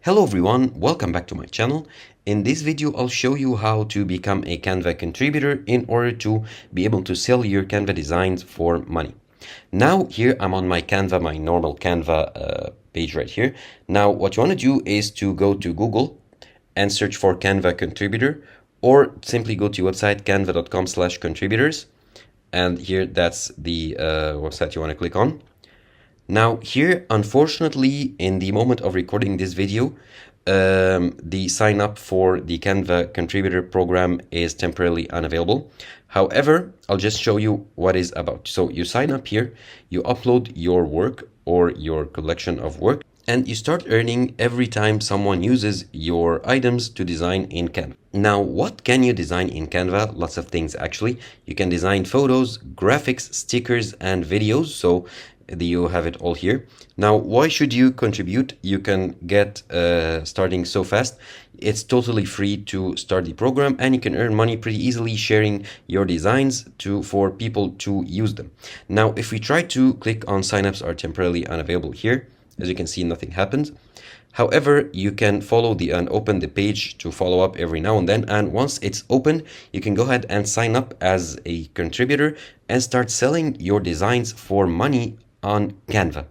Hello everyone, welcome back to my channel. In this video, I'll show you how to become a Canva contributor in order to be able to sell your Canva designs for money. Now here I'm on my Canva, my normal Canva page right here. Now what you want to do is to go to Google and search for Canva contributor, or simply go to your website canva.com/contributors, and here that's the website you want to click on. Now here, unfortunately, in the moment of recording this video, the sign up for the Canva contributor program is temporarily unavailable. However, I'll just show you what it's about. So you sign up here, you upload your work or your collection of work, and you start earning every time someone uses your items to design in Canva. Now, what can you design in Canva? Lots of things actually. You can design photos, graphics, stickers, and videos. So you have it all here. Now, why should you contribute? You can get starting so fast. It's totally free to start the program, and you can earn money pretty easily sharing your designs for people to use them. Now, if we try to click on signups are temporarily unavailable here, as you can see, nothing happens. However, you can follow and open the page to follow up every now and then. And once it's open, you can go ahead and sign up as a contributor and start selling your designs for money on Canva.